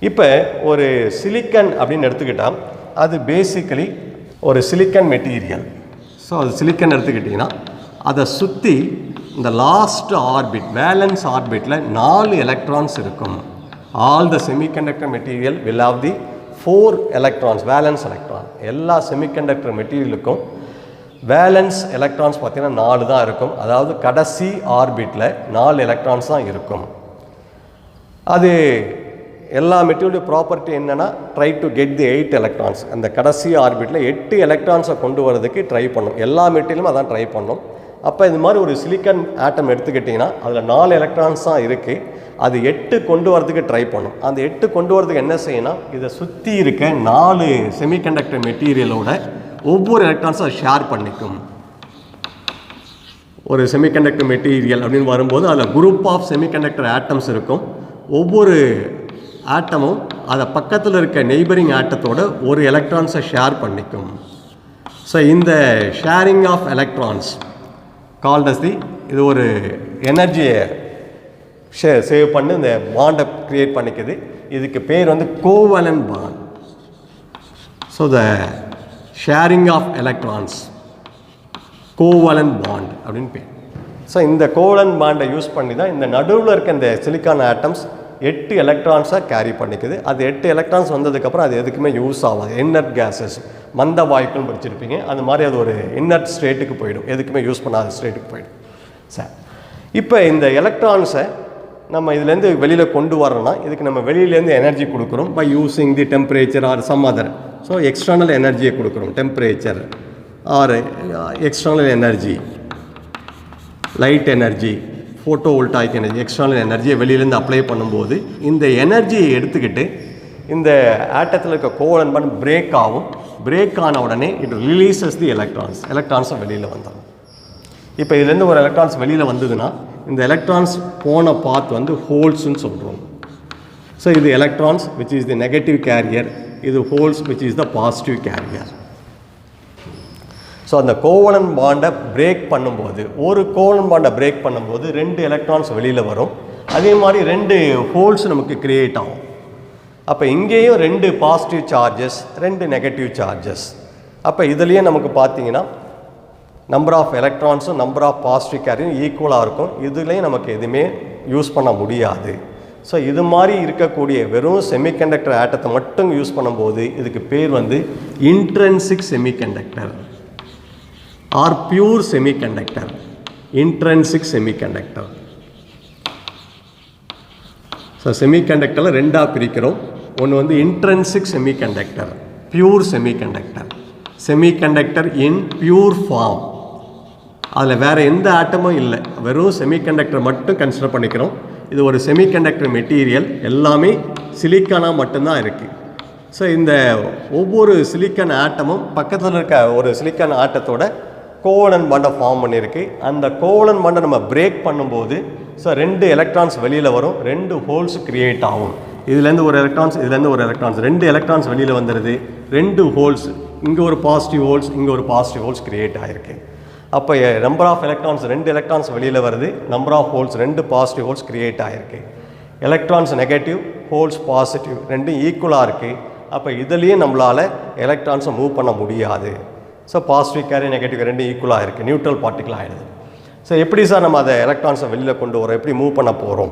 இப்போ ஒரு சிலிக்கன் அப்படின்னு எடுத்துக்கிட்டால் அது பேசிக்கலி ஒரு சிலிக்கன் மெட்டீரியல். ஸோ அது சிலிக்கன் எடுத்துக்கிட்டிங்கன்னா அதை சுற்றி இந்த லாஸ்ட் ஆர்பிட் வேலன்ஸ் ஆர்பிட்டில் 4 எலக்ட்ரான்ஸ் இருக்கும். All the semiconductor material will have the 4 electrons, valence electron. எல்லா செமிகண்டக்டர் மெட்டீரியலுக்கும் வேலன்ஸ் எலக்ட்ரான்ஸ் பார்த்திங்கன்னா 4 தான் இருக்கும். அதாவது கடைசி ஆர்பிட்டில் 4 எலக்ட்ரான்ஸ் தான் இருக்கும். அது எல்லா மெட்டீரியல் ப்ராப்பர்ட்டி என்னென்னா try to get the 8 electrons. அந்த கடைசி ஆர்பிட்டில் 8 எலக்ட்ரான்ஸை கொண்டு வரதுக்கு ட்ரை பண்ணும். எல்லா மெட்டீரியலும் அதான் ட்ரை பண்ணும். அப்போ இது மாதிரி ஒரு சிலிக்கன் ஆட்டம் எடுத்துக்கிட்டிங்கன்னா அதில் 4 எலக்ட்ரான்ஸ் தான் இருக்குது. அது 8 கொண்டு வரதுக்கு ட்ரை பண்ணும். அந்த 8 கொண்டு வரதுக்கு என்ன செய்யணும், இதை சுற்றி இருக்க 4 செமிகண்டக்டர் மெட்டீரியலோட ஒவ்வொரு எலக்ட்ரான்ஸும் ஷேர் பண்ணிக்கும். ஒரு செமிகண்டக்டர் மெட்டீரியல் அப்படின்னு வரும்போது அதில் குரூப் ஆஃப் செமிகண்டக்டர் ஆட்டம்ஸ் இருக்கும். ஒவ்வொரு ஆட்டமும் அதை பக்கத்தில் இருக்க நெய்பரிங் ஆட்டத்தோட ஒரு எலக்ட்ரான்ஸை ஷேர் பண்ணிக்கும். ஸோ இந்த sharing of electrons called as the, இது ஒரு எனர்ஜியை சேவ் பண்ணி இந்த பாண்டை க்ரியேட் பண்ணிக்குது. இதுக்கு பேர் வந்து covalent bond. So the sharing of electrons covalent bond அப்படின்னு பேர். ஸோ இந்த கோவலன்ட் பாண்டை யூஸ் பண்ணி தான் இந்த நடுவில் இருக்க இந்த சிலிக்கான் ஆட்டம்ஸ் 8 எலக்ட்ரான்ஸாக கேரி பண்ணிக்குது. அது 8 எலக்ட்ரான்ஸ் வந்ததுக்கப்புறம் அது எதுக்குமே யூஸ் ஆகாது. இன்னர்ட் கேஸஸ், மந்த வாயுக்கள்னு படிச்சிருப்பீங்க. அது மாதிரி அது ஒரு இன்னர்ட் ஸ்டேட்டுக்கு போயிடும், எதுக்குமே யூஸ் பண்ணாத ஸ்டேட்டுக்கு போயிடும். சார் இப்போ இந்த எலக்ட்ரான்ஸை நம்ம இதுலேருந்து வெளியில் கொண்டு வரோன்னா இதுக்கு நம்ம வெளியிலேருந்து எனர்ஜி கொடுக்குறோம் by using the temperature or some other. So external எனர்ஜியை கொடுக்குறோம், temperature or external energy, light energy, photovoltaic energy, external எனர்ஜியை வெளியிலேருந்து அப்ளை பண்ணும்போது இந்த எனர்ஜியை எடுத்துக்கிட்டு இந்த ஆட்டத்தில் இருக்க கோவலன்ட் பாண்ட் பிரேக் ஆகும். பிரேக் ஆன உடனே இட் ரிலீசஸ் தி எலக்ட்ரான்ஸை வெளியில் வந்துடும். இப்போ இதுலேருந்து ஒரு எலக்ட்ரான்ஸ் வெளியில் வந்ததுன்னா இந்த எலக்ட்ரான்ஸ் போன பாத் வந்து ஹோல்ஸ்ன்னு சொல்கிறோம். ஸோ இது electrons which is the negative carrier, இது holes which is the positive carrier. So அந்த கோவலன்ட் பாண்டை பிரேக் பண்ணும்போது, ஒரு கோவலன்ட் பாண்டை பிரேக் பண்ணும்போது 2 எலக்ட்ரான்ஸ் வெளியில் வரும். அதே மாதிரி 2 ஹோல்ஸ் நமக்கு கிரியேட் ஆகும். அப்போ இங்கேயும் 2 பாசிட்டிவ் சார்ஜஸ், 2 நெகட்டிவ் சார்ஜஸ். அப்போ இதுலேயே நமக்கு பார்த்தீங்கன்னா நம்பர் ஆஃப் எலக்ட்ரான்ஸும் நம்பர் ஆஃப் பாசிட்டிவ் கேரியும் ஈக்குவலாக இருக்கும். இதுலேயும் நமக்கு எதுவுமே யூஸ் பண்ண முடியாது. ஸோ இது மாதிரி இருக்கக்கூடிய வெறும் செமிகண்டக்டர் ஆட்டத்தை மட்டும் யூஸ் பண்ணும்போது இதுக்கு பேர் வந்து intrinsic semiconductor or pure semiconductor, intrinsic semiconductor. So செமிகண்டக்டரில் 2ஆக பிரிக்கிறோம். ஒன்று வந்து intrinsic semiconductor, pure semiconductor, semiconductor in pure form. அதில் வேறு எந்த ஆட்டமும் இல்லை, வெறும் செமிகண்டக்டர் மட்டும் கன்சிடர் பண்ணிக்கிறோம். இது ஒரு செமிகண்டக்டர் மெட்டீரியல், எல்லாமே சிலிக்கானாக மட்டும்தான் இருக்குது. ஸோ இந்த ஒவ்வொரு சிலிக்கான் ஆட்டமும் பக்கத்தில் இருக்க ஒரு சிலிக்கான் ஆட்டத்தோட கோவலன்ட் பாண்டை ஃபார்ம் பண்ணியிருக்கு. அந்த கோவலன்ட் பாண்டை நம்ம பிரேக் பண்ணும்போது ஸோ 2 எலக்ட்ரான்ஸ் வெளியில் வரும், 2 ஹோல்ஸ் கிரியேட் ஆகும். இதுலேருந்து ஒரு எலக்ட்ரான்ஸ், இதுலேருந்து ஒரு எலக்ட்ரான்ஸ், 2 எலக்ட்ரான்ஸ் வெளியில் வந்துடுது. 2 ஹோல்ஸ், இங்கே ஒரு பாசிட்டிவ் ஹோல்ஸ், இங்கே ஒரு பாசிட்டிவ் ஹோல்ஸ் கிரியேட் ஆகிருக்கு. அப்போ நம்பர் ஆஃப் எலக்ட்ரான்ஸ் 2 எலக்ட்ரான்ஸ் வெளியில் வருது, number of holes 2 positive holes create ஆகிருக்கு. எலக்ட்ரான்ஸ் நெகட்டிவ், ஹோல்ஸ் பாசிட்டிவ், 2 ஈக்குவலாக இருக்குது. அப்போ இதுலேயே நம்மளால் எலக்ட்ரான்ஸை மூவ் பண்ண முடியாது. ஸோ பாசிட்டிவ் கேரி நெகட்டிவ் 2 ஈக்குவலாக இருக்குது, நியூட்ரல் பார்ட்டிக்கல் ஆகிடுது. ஸோ எப்படி சார் நம்ம அதை எலக்ட்ரான்ஸை வெளியில் கொண்டு வரோம், எப்படி மூவ் பண்ண போகிறோம்?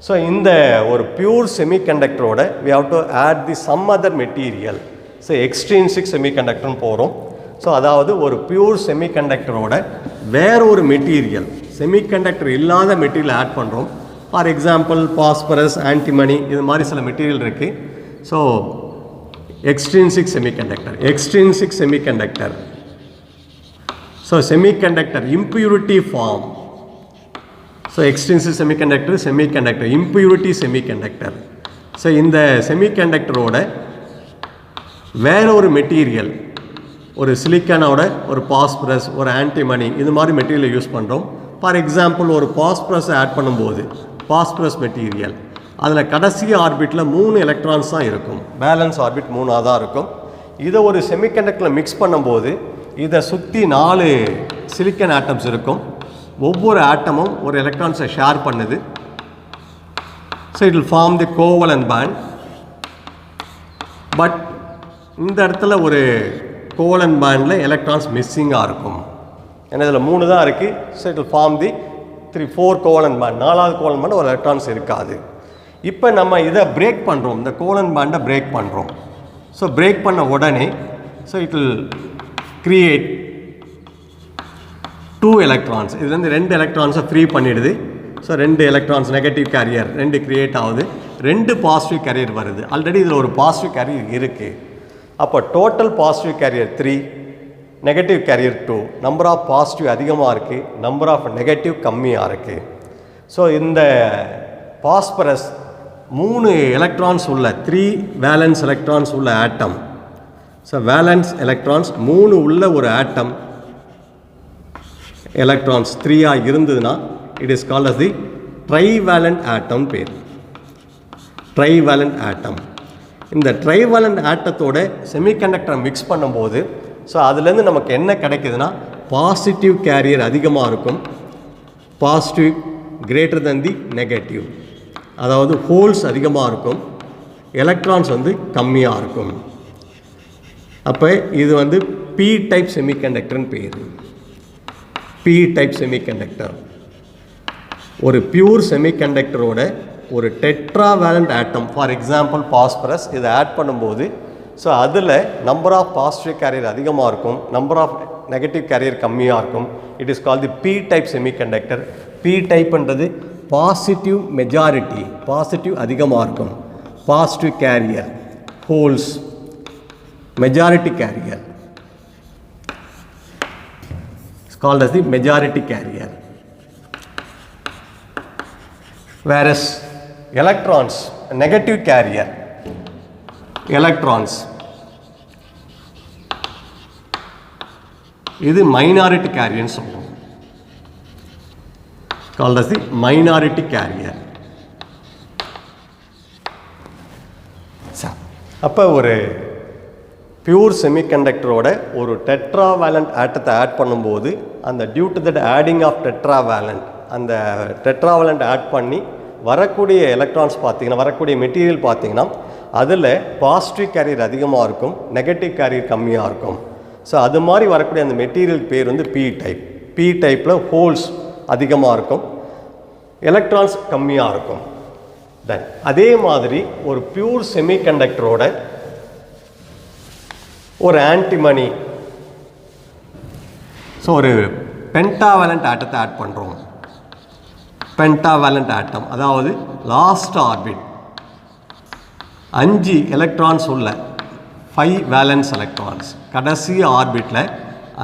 ஸோ இந்த ஒரு பியூர் செமிகண்டக்டரோட we have to add the some other material. So extrinsic செமிகண்டக்டர்னு போகிறோம். ஸோ அதாவது ஒரு பியூர் செமிகண்டக்டரோட வேற ஒரு மெட்டீரியல், செமிகண்டக்டர் இல்லாத மெட்டீரியல் ஆட் பண்ணுறோம். ஃபார் எக்ஸாம்பிள் பாஸ்பரஸ், ஆன்டிமனி, இது மாதிரி சில மெட்டீரியல் இருக்குது. So extrinsic semiconductor. So semiconductor impurity form. So extrinsic semiconductor impurity semiconductor. So இந்த செமிகண்டக்டரோட வேற ஒரு மெட்டீரியல், ஒரு சிலிக்கானோட ஒரு பாஸ்பரஸ், ஒரு ஆன்டிமனி, இது மாதிரி மெட்டீரியலை யூஸ் பண்ணுறோம். ஃபார் எக்ஸாம்பிள் ஒரு பாஸ்பரஸ் ஆட் பண்ணும்போது பாஸ்பரஸ் மெட்டீரியல் அதில் கடைசி ஆர்பிட்டில் 3 எலக்ட்ரான்ஸ் தான் இருக்கும், பேலன்ஸ் ஆர்பிட் 3ஆக தான் இருக்கும். இதை ஒரு செமிகண்டக்டரில் மிக்ஸ் பண்ணும்போது இதை சுற்றி 4 சிலிக்கன் ஆட்டம்ஸ் இருக்கும். ஒவ்வொரு ஆட்டமும் ஒரு எலக்ட்ரான்ஸை ஷேர் பண்ணுது. So it will form the covalent bond. But இந்த இடத்துல ஒரு கோவலன்ட் பேண்டில் எலக்ட்ரான்ஸ் மிஸ்ஸிங்காக இருக்கும். ஏன்னா இதில் 3 தான் இருக்குது. So it will form the 4 covalent bond. 4வது கோவலன்ட் பேண்ட் ஒரு எலக்ட்ரான்ஸ் இருக்காது. இப்போ நம்ம இதை பிரேக் பண்ணுறோம், இந்த கோவலன்ட் பேண்டை பிரேக் பண்ணுறோம். ஸோ பிரேக் பண்ண உடனே so it will create 2 electrons. இதுலேருந்து 2 எலக்ட்ரான்ஸை ஃப்ரீ பண்ணிடுது. So 2 electrons negative carrier 2 create ஆகுது. 2 பாசிட்டிவ் கேரியர் வருது. ஆல்ரெடி இதில் ஒரு பாசிட்டிவ் கேரியர் இருக்குது. அப்போ total positive carrier 3, negative carrier 2. Number of positive அதிகமாக இருக்குது, நம்பர் ஆஃப் நெகட்டிவ் கம்மியாக இருக்குது. ஸோ இந்த பாஸ்பரஸ் 3 எலக்ட்ரான்ஸ் உள்ள 3 வேலன்ஸ் எலக்ட்ரான்ஸ் உள்ள ஆட்டம். ஸோ வேலன்ஸ் எலக்ட்ரான்ஸ் 3 உள்ள ஒரு ஆட்டம் எலக்ட்ரான்ஸ் 3 இருந்ததுன்னா it is called as the trivalent atom பேர். Trivalent atom. இந்த ட்ரைவேலண்ட் ஆட்டத்தோட செமிகண்டக்டரை மிக்ஸ் பண்ணும்போது ஸோ அதுலேருந்து நமக்கு என்ன கிடைக்குதுன்னா பாசிட்டிவ் கேரியர் அதிகமாக இருக்கும், positive greater than the negative. அதாவது ஹோல்ஸ் அதிகமாக இருக்கும், எலக்ட்ரான்ஸ் கம்மியாக இருக்கும். அப்போ இது பி டைப் செமிகண்டக்டர்னு பேர். பி டைப் செமிகண்டக்டர் ஒரு பியூர் செமிகண்டக்டரோட ஒரு tetravalent atom, for example phosphorus, இதை ஆட் பண்ணும்போது ஸோ அதில் நம்பர் ஆஃப் பாசிட்டிவ் கேரியர் அதிகமாக இருக்கும், நம்பர் ஆஃப் நெகட்டிவ் கேரியர் கம்மியாக இருக்கும். It is call the P type semiconductor. P டைப்ன்றது பாசிட்டிவ் மெஜாரிட்டி, பாசிட்டிவ் அதிகமாக இருக்கும், positive carrier holes, majority carrier it's called as the majority carrier. whereas electrons negative carrier electrons இது minority carrier ன்னு சொல்லுவோம், called as the minority carrier. அப்போ ஒரு pure செமிகண்டக்டரோட ஒரு டெட்ராவேலண்ட் ஆட்டத்தை ஆட் பண்ணும்போது அந்த due to that adding of tetravalent, அந்த டெட்ராவேலண்ட் ஆட் பண்ணி வரக்கூடிய எலக்ட்ரான்ஸ் பார்த்திங்கன்னா, வரக்கூடிய மெட்டீரியல் பார்த்திங்கன்னா அதில் பாசிட்டிவ் கேரியர் அதிகமாக இருக்கும், நெகட்டிவ் கேரியர் கம்மியாக இருக்கும். ஸோ அது மாதிரி வரக்கூடிய அந்த மெட்டீரியல் பேர் பி டைப். பி டைப்பில் ஹோல்ஸ் அதிகமாக இருக்கும், எலக்ட்ரான்ஸ் கம்மியாக இருக்கும். தென் அதே மாதிரி ஒரு பியூர் செமிகண்டக்டரோட ஒரு ஆன்டிமனி, ஸோ ஒரு பென்டாவேலண்ட் ஆட்டத்தை ஆட் பண்ணுறோம். பென்டாவேலண்ட் ஆட்டம் அதாவது லாஸ்ட் ஆர்பிட் 5 எலக்ட்ரான்ஸ் உள்ள 5 வேலன்ஸ் எலக்ட்ரான்ஸ், கடைசி ஆர்பிட்டில்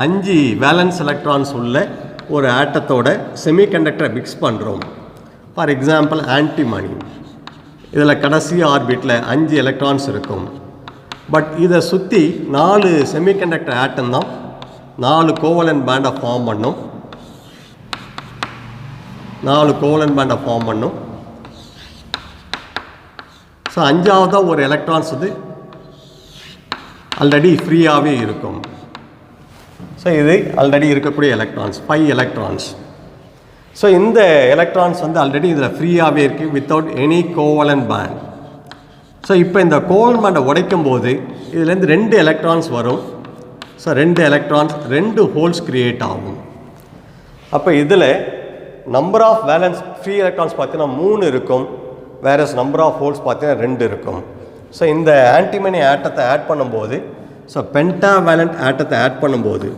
5 வேலன்ஸ் எலக்ட்ரான்ஸ் உள்ள ஒரு ஆட்டத்தோட செமிகண்டக்டரை மிக்ஸ் பண்ணுறோம். ஃபார் எக்ஸாம்பிள் ஆன்டிமனி, இதில் கடைசி ஆர்பிட்டில் 5 எலக்ட்ரான்ஸ் இருக்கும். பட் இதை சுற்றி 4 செமிகண்டக்டர் ஆட்டம் தான் 4 கோவலன்ட் பேண்டை ஃபார்ம் பண்ணும். 4 கோவலன்ட் பேண்டை ஃபார்ம் பண்ணும். ஸோ 5ஆவதாக ஒரு எலக்ட்ரான்ஸ் ஆல்ரெடி ஃப்ரீயாகவே இருக்கும். ஸோ இது ஆல்ரெடி இருக்கக்கூடிய எலக்ட்ரான்ஸ் 5 எலக்ட்ரான்ஸ். ஸோ இந்த எலக்ட்ரான்ஸ் ஆல்ரெடி இதில் ஃப்ரீயாகவே இருக்குது without any covalent bond. So இப்போ இந்த கோவலன்ட் பேண்டை உடைக்கும் போது இதுலேருந்து 2 எலக்ட்ரான்ஸ் வரும். ஸோ 2 எலக்ட்ரான்ஸ் 2 ஹோல்ஸ் கிரியேட் ஆகும். அப்போ இதில் number of valence free electrons பார்த்தீங்கன்னா 3 இருக்கும், வேறஸ் நம்பர் ஆஃப் ஹோல்ஸ் பார்த்தீங்கன்னா 2 இருக்கும். ஸோ இந்த ஆன்டிமனி ஆட்டத்தை ஆட் பண்ணும்போது, ஸோ பென்டாவேலண்ட் ஆட்டத்தை ஆட் பண்ணும்போது,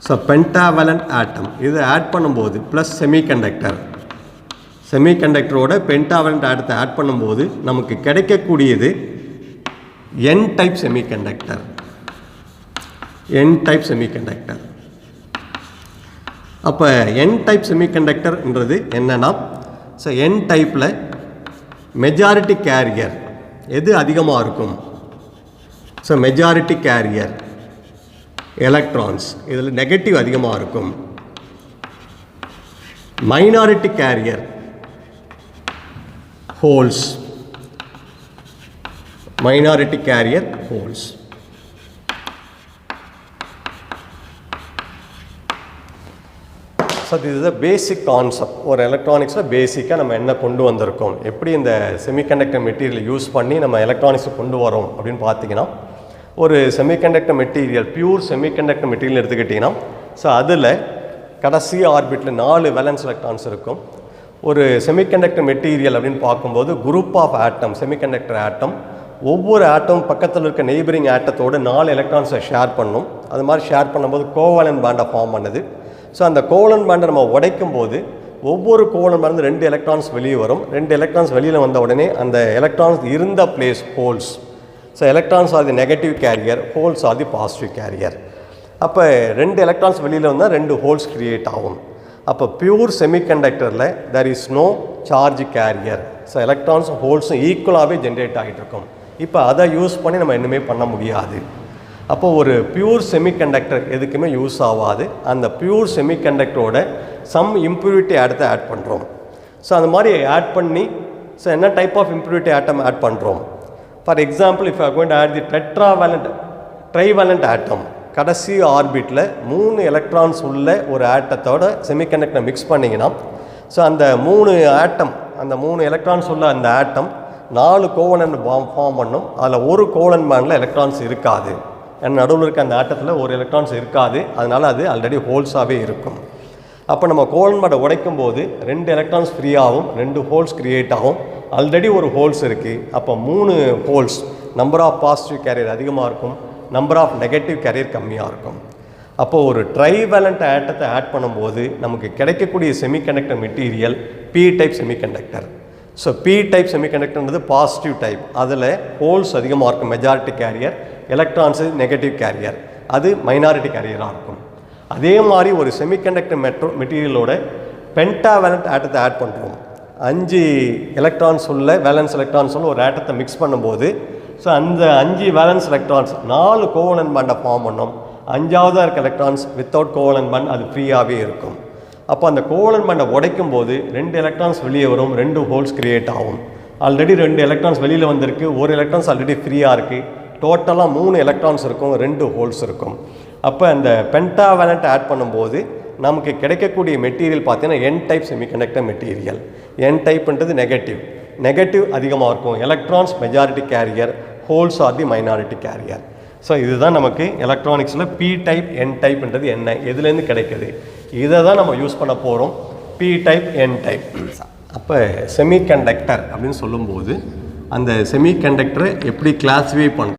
ஸோ பென்டாவேலண்ட் ஆட்டம் இது ஆட் பண்ணும்போது ப்ளஸ் செமிகண்டக்டரோட பென்டாவேலண்ட் ஆட்டத்தை ஆட் பண்ணும்போது நமக்கு கிடைக்கக்கூடியது N type semiconductor. N type semiconductor. அப்போ N டைப் செமிகண்டக்டர்ன்றது என்னன்னா, ஸோ N டைப்பில் மெஜாரிட்டி கேரியர் எது அதிகமாக இருக்கும்? ஸோ மெஜாரிட்டி கேரியர் எலக்ட்ரான்ஸ், இதில் நெகட்டிவ் அதிகமாக இருக்கும். Minority carrier holes, minority carrier holes. So this is a basic concept. ஒரு எலக்ட்ரானிக்ஸில் பேசிக்காக நம்ம என்ன கொண்டு வந்திருக்கோம், எப்படி இந்த செமிகண்டக்டர் மெட்டீரியல் யூஸ் பண்ணி நம்ம எலக்ட்ரானிக்ஸை கொண்டு வரோம் அப்படின்னு பார்த்தீங்கன்னா, ஒரு semiconductor material pure semiconductor material எடுத்துக்கிட்டிங்கன்னா, ஸோ அதில் கடைசி ஆர்பிட்டில் 4 வேலன்ஸ் எலக்ட்ரான்ஸ் இருக்கும். ஒரு செமிகண்டக்டர் மெட்டீரியல் அப்படின்னு பார்க்கும்போது குரூப் ஆஃப் ஆட்டம், செமிகண்டக்டர் ஆட்டம், ஒவ்வொரு ஆட்டம் பக்கத்தில் இருக்க நெய்பரிங் ஆட்டத்தோடு 4 எலக்ட்ரான்ஸை ஷேர் பண்ணும். அது மாதிரி ஷேர் பண்ணும்போது கோவலன் பேண்டை ஃபார்ம் பண்ணுது. ஸோ அந்த கோவலன் பேண்டை நம்ம உடைக்கும் போது ஒவ்வொரு கோவலன் பேண்ட் 2 எலக்ட்ரான்ஸ் வெளியே வரும். 2 எலக்ட்ரான்ஸ் வெளியில் வந்த உடனே அந்த எலக்ட்ரான்ஸ் இருந்த place holes. So electrons are the negative carrier, holes are the positive carrier. அப்போ 2 எலக்ட்ரான்ஸ் வெளியில் வந்தால் 2 ஹோல்ஸ் கிரியேட் ஆகும். அப்போ பியூர் செமிகண்டக்டரில் there is no charge carrier. So எலக்ட்ரான்ஸும் ஹோல்ஸும் ஈக்குவலாகவே ஜென்ரேட் ஆகிட்டு இருக்கும். இப்போ அதை யூஸ் பண்ணி நம்ம இன்னுமே பண்ண முடியாது. அப்போது ஒரு பியூர் செமிகண்டக்டர் எதுக்குமே யூஸ் ஆகாது. அந்த பியூர் செமிகண்டக்டரோட சம் இம்ப்யூரிட்டி ஆட்டத்தை ஆட் பண்ணுறோம். ஸோ அந்த மாதிரி ஆட் பண்ணி ஸோ என்ன type of impurity atom add பண்ணுறோம். For example, if I going to add the trivalent atom, கடைசி ஆர்பிட்டில் 3 எலக்ட்ரான்ஸ் உள்ள ஒரு ஆட்டத்தோட செமிகண்டக்டரை மிக்ஸ் பண்ணிங்கன்னா, ஸோ அந்த 3 ஆட்டம், அந்த 3 எலக்ட்ரான்ஸ் உள்ள அந்த ஆட்டம் 4 கோவலன் ஃபார்ம் பண்ணும். அதில் ஒரு கோவலன் பேண்டில் எலக்ட்ரான்ஸ் இருக்காது. நடுவில் இருக்க அந்த ஆட்டத்தில் ஒரு எலக்ட்ரான்ஸ் இருக்காது. அதனால் அது ஆல்ரெடி ஹோல்ஸாகவே இருக்கும். அப்போ நம்ம கோவலன் பேண்டை உடைக்கும் போது 2 எலக்ட்ரான்ஸ் ஃப்ரீ ஆகும், 2 ஹோல்ஸ் கிரியேட் ஆகும். ஆல்ரெடி ஒரு ஹோல்ஸ் இருக்குது. அப்போ 3 holes, number of positive carrier அதிகமாக இருக்கும், நம்பர் ஆஃப் நெகட்டிவ் கேரியர் கம்மியாக இருக்கும். அப்போது ஒரு ட்ரைவேலண்ட் ஆட்டத்தை ஆட் பண்ணும்போது நமக்கு கிடைக்கக்கூடிய semiconductor material P type semiconductor. So P type செமிகண்டக்டர்ன்றது பாசிட்டிவ் டைப். அதில் ஹோல்ஸ் அதிகமாக இருக்கும், majority carrier, electrons negative carrier, அது மைனாரிட்டி கேரியராக இருக்கும். அதே மாதிரி ஒரு செமிகண்டக்டர் மெட்டீரியலோட பென்டாவேலண்ட் ஆட்டத்தை ஆட் பண்ணுறோம். 5 எலக்ட்ரான்ஸ் உள்ள வேலன்ஸ் எலக்ட்ரான்ஸ் உள்ள ஒரு ஆட்டத்தை மிக்ஸ் பண்ணும்போது, ஸோ அந்த 5 வேலன்ஸ் எலக்ட்ரான்ஸ் 4 கோவலன் பேண்டை ஃபார்ம் பண்ணும். 5ஆவதாக இருக்க எலக்ட்ரான்ஸ் வித்தவுட் கோவலன் பேண்ட், அது ஃப்ரீயாகவே இருக்கும். அப்போ அந்த கோவலன் பேண்டை உடைக்கும் போது 2 எலக்ட்ரான்ஸ் வெளியே வரும், 2 ஹோல்ஸ் கிரியேட் ஆகும். ஆல்ரெடி 2 எலக்ட்ரான்ஸ் வெளியில் வந்திருக்கு, ஒரு எலக்ட்ரான்ஸ் ஆல்ரெடி ஃப்ரீயாக இருக்குது. டோட்டலாக 3 எலக்ட்ரான்ஸ் இருக்கும், 2 ஹோல்ஸ் இருக்கும். அப்போ அந்த பென்டாவேலண்ட் ஆட் பண்ணும்போது நமக்கு கிடைக்கக்கூடிய மெட்டீரியல் பார்த்தீங்கன்னா N type semiconductor material. N டைப்ன்றது நெகட்டிவ் அதிகமாக இருக்கும், electrons majority carrier, holes are the minority carrier. So இதுதான் நமக்கு எலக்ட்ரானிக்ஸில் பி டைப் என் டைப்ன்றது என்ன, எதுலேருந்து கிடைக்குது, இதை தான் நம்ம யூஸ் பண்ண போகிறோம். P type N type. அப்போ செமிகண்டக்டர் அப்படின்னு சொல்லும்போது அந்த செமிகண்டக்டரை எப்படி கிளாஸிஃபை பண்ணுறோம்.